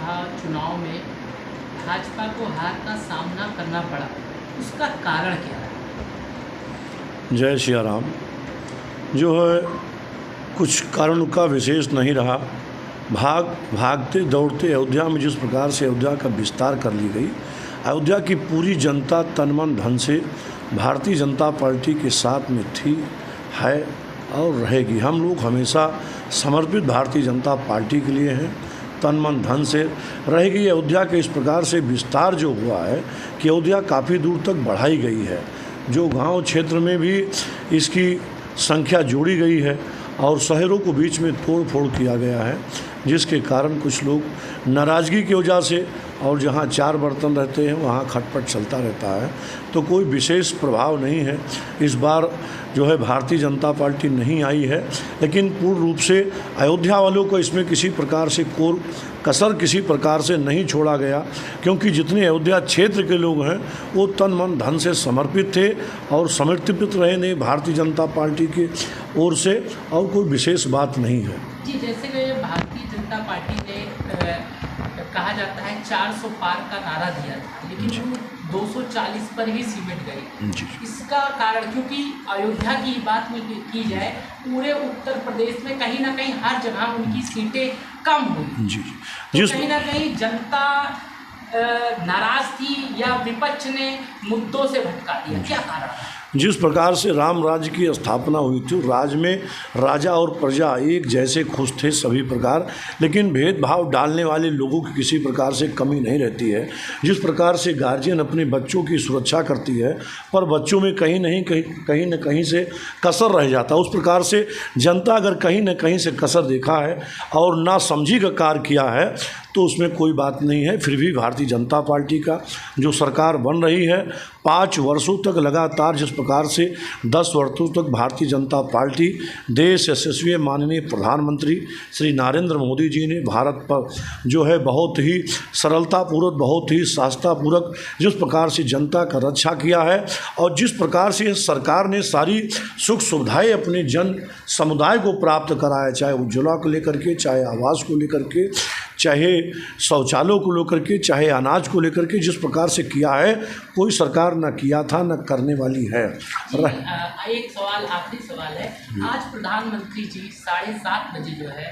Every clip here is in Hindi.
लोकसभा चुनाव में भाजपा को हार का सामना करना पड़ा, उसका कारण क्या है? जय सिया राम। जो है कुछ कारण का विशेष नहीं रहा। भागते दौड़ते अयोध्या में जिस प्रकार से अयोध्या का विस्तार कर ली गई, अयोध्या की पूरी जनता तन मन धन से भारतीय जनता पार्टी के साथ में थी, है और रहेगी। हम लोग हमेशा समर्पित भारतीय जनता पार्टी के लिए हैं, तन मन धन से रहेगी। अयोध्या के इस प्रकार से विस्तार जो हुआ है कि अयोध्या काफ़ी दूर तक बढ़ाई गई है। जो गांव क्षेत्र में भी इसकी संख्या जोड़ी गई है और शहरों को बीच में तोड़ फोड़ किया गया है, जिसके कारण कुछ लोग नाराज़गी की वजह से, और जहाँ चार बर्तन रहते हैं वहाँ खटपट चलता रहता है, तो कोई विशेष प्रभाव नहीं है। इस बार जो है भारतीय जनता पार्टी नहीं आई है, लेकिन पूर्ण रूप से अयोध्या वालों को इसमें किसी प्रकार से कसर किसी प्रकार से नहीं छोड़ा गया, क्योंकि जितने अयोध्या क्षेत्र के लोग हैं वो तन मन धन से समर्पित थे और समर्पित रहे नहीं भारतीय जनता पार्टी की ओर से, और कोई विशेष बात नहीं है। जी, जैसे कि भारतीय जनता पार्टी ने कहा जाता है 400 पार का नारा दिया था, लेकिन वो 240 पर ही सिमट गई। इसका कारण, क्योंकि अयोध्या की बात में की जाए, पूरे उत्तर प्रदेश में कहीं ना कहीं हर जगह उनकी सीटें कम हुई, तो कहीं ना कहीं जनता नाराज थी या विपक्ष ने मुद्दों से भटका दिया। क्या कारण है? जिस प्रकार से राम राज्य की स्थापना हुई थी, राज्य में राजा और प्रजा एक जैसे खुश थे सभी प्रकार, लेकिन भेदभाव डालने वाले लोगों की किसी प्रकार से कमी नहीं रहती है। जिस प्रकार से गार्जियन अपने बच्चों की सुरक्षा करती है, पर बच्चों में कहीं न कहीं से कसर रह जाता है, उस प्रकार से जनता अगर कहीं न कहीं से कसर देखा है और ना समझी का कार्य किया है, तो उसमें कोई बात नहीं है। फिर भी भारतीय जनता पार्टी का जो सरकार बन रही है, 5 वर्षों तक लगातार जिस प्रकार से 10 वर्षों तक भारतीय जनता पार्टी देश यशस्वी माननीय प्रधानमंत्री श्री नरेंद्र मोदी जी ने भारत पर जो है बहुत ही सरलतापूर्वक, बहुत ही सहजतापूर्वक जिस प्रकार से जनता का रक्षा किया है, और जिस प्रकार से सरकार ने सारी सुख सुविधाएँ अपने जन समुदाय को प्राप्त कराया, चाहे उज्ज्वला को लेकर के, चाहे आवास को लेकर के, चाहे शौचालयों को लेकर के, चाहे अनाज को लेकर के, जिस प्रकार से किया है कोई सरकार न किया था न करने वाली है। एक सवाल, आखिरी सवाल है। आज प्रधानमंत्री जी 7:30 बजे जो है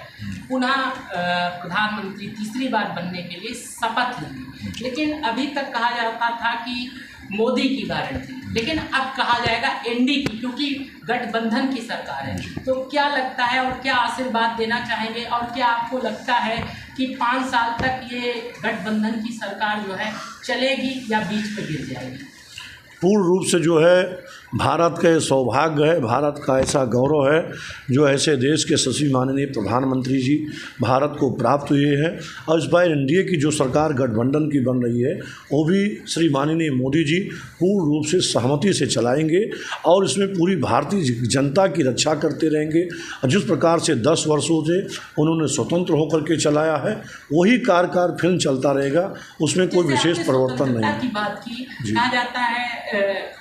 पुनः प्रधानमंत्री तीसरी बार बनने के लिए शपथ लेंगे, लेकिन अभी तक कहा जाता था कि मोदी की गारंटी, लेकिन अब कहा जाएगा एनडीए की, क्योंकि गठबंधन की सरकार है। तो क्या लगता है और क्या आशीर्वाद देना चाहेंगे, और क्या आपको लगता है कि 5 साल तक ये गठबंधन की सरकार जो है चलेगी या बीच में गिर जाएगी? पूर्ण रूप से जो है भारत का सौभाग्य है, भारत का ऐसा गौरव है जो ऐसे देश के यशस्वी माननीय प्रधानमंत्री जी भारत को प्राप्त हुए हैं। और इस बार एनडीए की जो सरकार गठबंधन की बन रही है, वो भी श्री माननीय मोदी जी पूर्ण रूप से सहमति से चलाएंगे और इसमें पूरी भारतीय जनता की रक्षा करते रहेंगे। और जिस प्रकार से 10 वर्षों से उन्होंने स्वतंत्र होकर के चलाया है, वही कारगर फिल्म चलता रहेगा, उसमें कोई विशेष परिवर्तन नहीं है। की बात की कहा जाता है,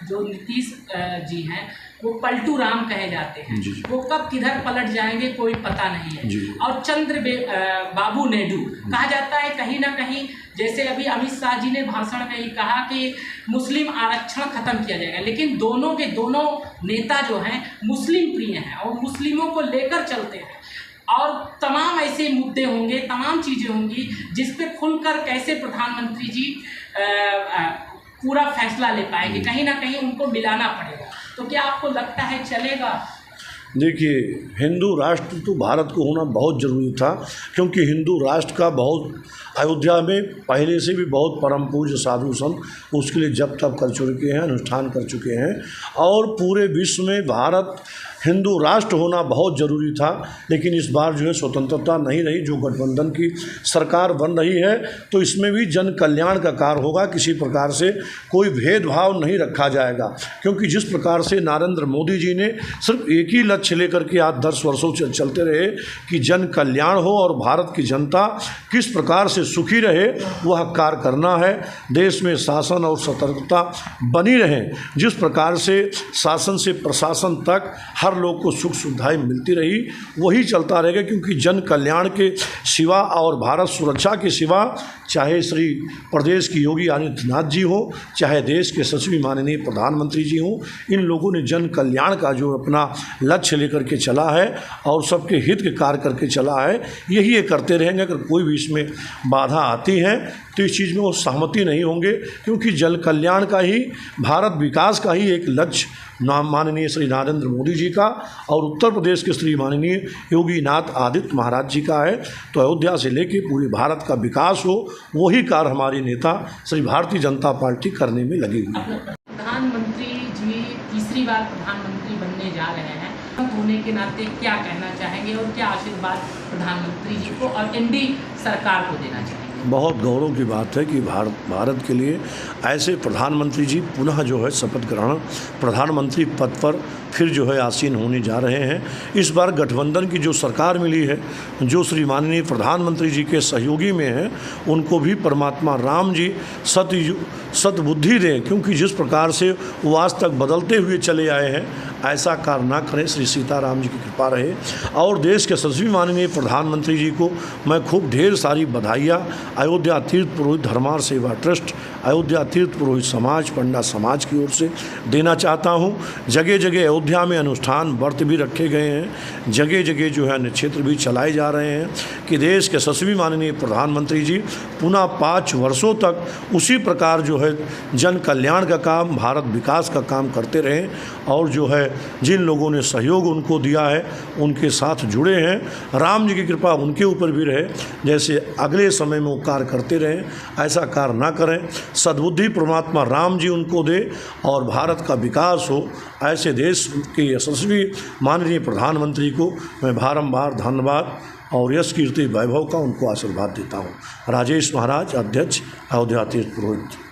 जो नीतीश जी हैं वो पलटू राम कहे जाते हैं, वो कब किधर पलट जाएंगे कोई पता नहीं है। और बाबू नायडू कहा जाता है कहीं ना कहीं, जैसे अभी अमित शाह जी ने भाषण में ही कहा कि मुस्लिम आरक्षण खत्म किया जाएगा, लेकिन दोनों के दोनों नेता जो हैं मुस्लिम प्रिय हैं और मुस्लिमों को लेकर चलते हैं, और तमाम ऐसे मुद्दे होंगे, तमाम चीज़ें होंगी जिस पे खुलकर कैसे प्रधानमंत्री जी पूरा फैसला ले पाएंगे। कहीं ना कहीं उनको मिलाना पड़ेगा, तो क्या आपको लगता है चलेगा? देखिए, हिंदू राष्ट्र तो भारत को होना बहुत ज़रूरी था, क्योंकि हिंदू राष्ट्र का बहुत अयोध्या में पहले से भी बहुत परम पूज्य साधु संत उसके लिए जप तप कर चुके हैं, अनुष्ठान कर चुके हैं, और पूरे विश्व में भारत हिंदू राष्ट्र होना बहुत ज़रूरी था। लेकिन इस बार जो है स्वतंत्रता नहीं रही, जो गठबंधन की सरकार बन रही है, तो इसमें भी जन कल्याण का कार्य होगा, किसी प्रकार से कोई भेदभाव नहीं रखा जाएगा, क्योंकि जिस प्रकार से नरेंद्र मोदी जी ने सिर्फ एक ही लक्ष्य लेकर के आज 10 वर्षों से चलते रहे कि जन कल्याण हो और भारत की जनता किस प्रकार से सुखी रहे वह कार्य करना है। देश में शासन और सतर्कता बनी रहे, जिस प्रकार से शासन से प्रशासन तक हर लोग को सुख सुविधाएं मिलती रही वही चलता रहेगा, क्योंकि जन कल्याण के सिवा और भारत सुरक्षा के सिवा चाहे श्री प्रदेश की योगी आदित्यनाथ जी हो, चाहे देश के यशस्वी माननीय प्रधानमंत्री जी हो, इन लोगों ने जन कल्याण का जो अपना लक्ष्य लेकर के चला है और सबके हित के कार्य करके चला है, यही ये करते रहेंगे। अगर कोई भी इसमें बाधा आती है तो इस चीज़ में वो सहमति नहीं होंगे, क्योंकि जन कल्याण का ही, भारत विकास का ही एक लक्ष्य माननीय श्री नरेंद्र मोदी जी का और उत्तर प्रदेश के श्री माननीय योगी नाथ आदित्य महाराज जी का है। तो अयोध्या से लेकर पूरे भारत का विकास हो, वही कार्य हमारे नेता श्री भारतीय जनता पार्टी करने में लगी हुई है। प्रधानमंत्री जी तीसरी बार प्रधानमंत्री बनने जा रहे हैं, होने के नाते क्या कहना चाहेंगे और क्या आशीर्वाद प्रधानमंत्री जी को और एनडीए सरकार को देना चाहेंगे? बहुत गौरव की बात है कि भारत के लिए ऐसे प्रधानमंत्री जी पुनः जो है शपथ ग्रहण प्रधानमंत्री पद पर फिर जो है आसीन होने जा रहे हैं। इस बार गठबंधन की जो सरकार मिली है, जो श्री माननीय प्रधानमंत्री जी के सहयोगी में है, उनको भी परमात्मा राम जी सद्बुद्धि दें, क्योंकि जिस प्रकार से वो आज तक बदलते हुए चले आए हैं, ऐसा कार्य ना करें। श्री सीताराम जी की कृपा रहे। और देश के यशस्वी माननीय प्रधानमंत्री जी को मैं खूब ढेर सारी बधाइयाँ अयोध्या तीर्थ पुरोहित धर्मार्थ सेवा ट्रस्ट, अयोध्या तीर्थ पुरोहित समाज, पंडा समाज की ओर से देना चाहता हूँ। जगह जगह अयोध्या में अनुष्ठान व्रत भी रखे गए हैं, जगह जगह जो है अन्य क्षेत्र भी चलाए जा रहे हैं कि देश के यशस्वी माननीय प्रधानमंत्री जी पुनः 5 वर्षों तक उसी प्रकार जो है जन कल्याण का काम, भारत विकास का काम करते रहें। और जो है जिन लोगों ने सहयोग उनको दिया है, उनके साथ जुड़े हैं, राम जी की कृपा उनके ऊपर भी रहे, जैसे अगले समय में वो कार्य करते रहें, ऐसा कार्य ना करें। सद्बुद्धि परमात्मा राम जी उनको दे और भारत का विकास हो। ऐसे देश के यशस्वी माननीय प्रधानमंत्री को मैं बारंबार धन्यवाद और यश कीर्ति वैभव का उनको आशीर्वाद देता हूँ। राजेश महाराज, अध्यक्ष, अयोध्या तीर्थ पुरोहित।